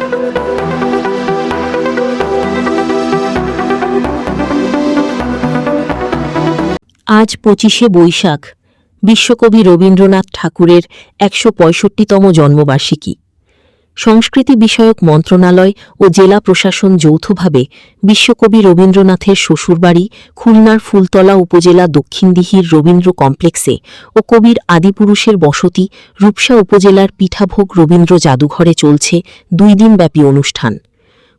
আজ ২৫শে বৈশাখ বিশ্বকবি রবীন্দ্রনাথ ঠাকুরের ১৬৫তম জন্মবার্ষিকী। সংস্কৃতি বিষয়ক মন্ত্রণালয় ও জেলা প্রশাসন যৌথভাবে বিশ্বকবি রবীন্দ্রনাথের শ্বশুরবাড়ি খুলনার ফুলতলা উপজেলা দক্ষিণদিহির রবীন্দ্র কমপ্লেক্সে ও কবির আদিপুরুষের বসতি রূপসা উপজেলার পিঠাভোগ রবীন্দ্র জাদুঘরে চলছে ২ দিনব্যাপী অনুষ্ঠান।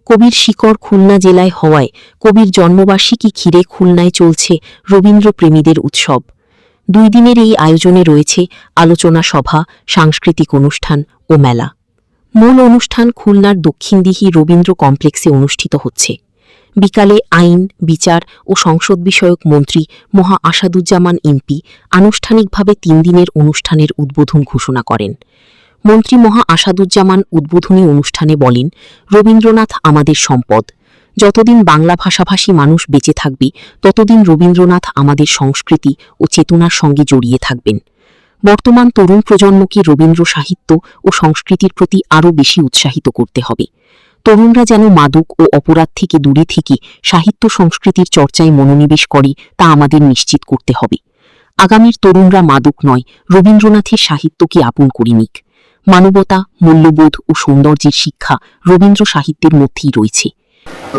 কবির শিকড় খুলনা জেলায় হওয়ায় কবির জন্মবার্ষিকী ঘিরে খুলনায় চলছে রবীন্দ্রপ্রেমীদের উৎসব। ২ দিনের এই আয়োজনে রয়েছে আলোচনা সভা, সাংস্কৃতিক অনুষ্ঠান ও মেলা। মূল অনুষ্ঠান খুলনার দক্ষিণদিহি রবীন্দ্র কমপ্লেক্সে অনুষ্ঠিত হচ্ছে। বিকালে আইন, বিচার ও সংসদ বিষয়ক মন্ত্রী মহা আসাদুজ্জামান এমপি আনুষ্ঠানিকভাবে ৩ দিনের অনুষ্ঠানের উদ্বোধন ঘোষণা করেন। মন্ত্রী মহা আসাদুজ্জামান উদ্বোধনী অনুষ্ঠানে বলেন, রবীন্দ্রনাথ আমাদের সম্পদ। যতদিন বাংলা ভাষাভাষী মানুষ বেঁচে থাকবে ততদিন রবীন্দ্রনাথ আমাদের সংস্কৃতি ও চেতনার সঙ্গে জড়িয়ে থাকবেন। বর্তমান তরুণ প্রজন্মকে রবীন্দ্র সাহিত্য ও সংস্কৃতির প্রতি আরও বেশি উৎসাহিত করতে হবে। তরুণরা যেন মাদক ও অপরাধ থেকে দূরে থেকে সাহিত্য সংস্কৃতির চর্চায় মনোনিবেশ করে তা আমাদের নিশ্চিত করতে হবে। আগামীর তরুণরা মাদক নয়, রবীন্দ্রনাথের সাহিত্যকে আপন করে নিক। মানবতা, মূল্যবোধ ও সৌন্দর্যের শিক্ষা রবীন্দ্র সাহিত্যের মধ্যেই রয়েছে।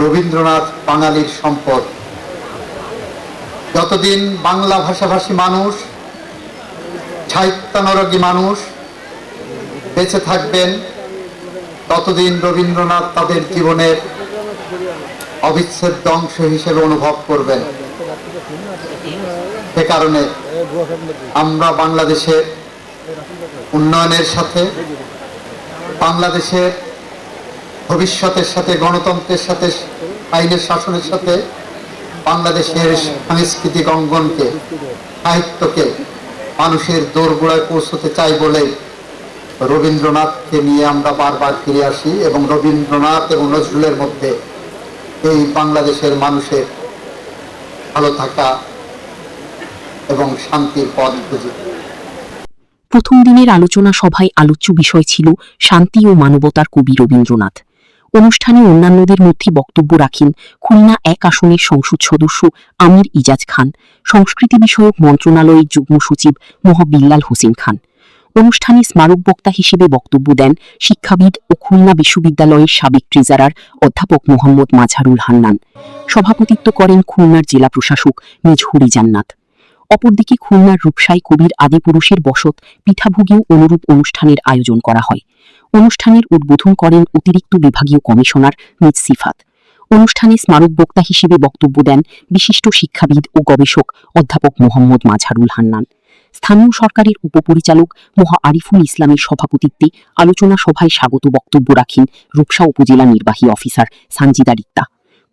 রবীন্দ্রনাথ বাঙালির সম্পদ। যতদিন বাংলা ভাষাভাষী মানুষ, সাহিত্যানুরাগী মানুষ বেঁচে থাকবেন ততদিন রবীন্দ্রনাথ তাদের জীবনের অবিচ্ছেদ্য অংশ হিসেবে অনুভব করবেন। সে কারণে আমরা বাংলাদেশের উন্নয়নের সাথে, বাংলাদেশের ভবিষ্যতের সাথে, গণতন্ত্রের সাথে, আইনের শাসনের সাথে বাংলাদেশের সাংস্কৃতিক অঙ্গনকে, সাহিত্যকে মানুষের দোরগোড়ায় পৌঁছতে চাই বলে রবীন্দ্রনাথকে নিয়ে আমরা বারবার ফিরে আসি এবং রবীন্দ্রনাথ এবং নজরুলের মধ্যে এই বাংলাদেশের মানুষের ভালো থাকা এবং শান্তির পথ খুঁজি। প্রথম দিনের আলোচনা সভায় আলোচ্য বিষয় ছিল শান্তি ও মানবতার কবি রবীন্দ্রনাথ। অনুষ্ঠানে অন্যান্যদের মধ্যে বক্তব্য রাখেন খুলনা ১ আসনের সংসদ সদস্য আমির ইজাজ খান, সংস্কৃতি বিষয়ক মন্ত্রণালয়ের যুগ্ম সচিব মোহা বিল্লাল হোসেন খান। অনুষ্ঠানে স্মারক বক্তা হিসেবে বক্তব্য দেন শিক্ষাবিদ ও খুলনা বিশ্ববিদ্যালয়ের সাবেক ট্রেজারার অধ্যাপক মোহাম্মদ মাজহারুল হান্নান। সভাপতিত্ব করেন খুলনার জেলা প্রশাসক মেজহুরি জান্নাত। অপরদিকে খুলনার রূপসায় কবির আদিপুরুষের বসত পিঠাভোগেও অনুরূপ অনুষ্ঠানের আয়োজন করা হয়। অনুষ্ঠানের উদ্বোধন করেন অতিরিক্ত বিভাগীয় কমিশনার মিজ সিফাত। অনুষ্ঠানে স্মারক বক্তা হিসেবে বক্তব্য দেন বিশিষ্ট শিক্ষাবিদ ও গবেষক অধ্যাপক মোহাম্মদ মাজহারুল হান্নান। স্থানীয় সরকারের উপপরিচালক মোহা আরিফুল ইসলামের সভাপতিত্বে আলোচনা সভায় স্বাগত বক্তব্য রাখেন রূপসা উপজেলা নির্বাহী অফিসার সানজিদা রিক্তা।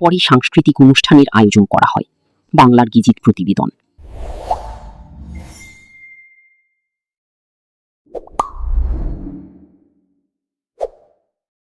পরে সাংস্কৃতিক অনুষ্ঠানের আয়োজন করা হয়। বাংলার গেজেট প্রতিবেদন।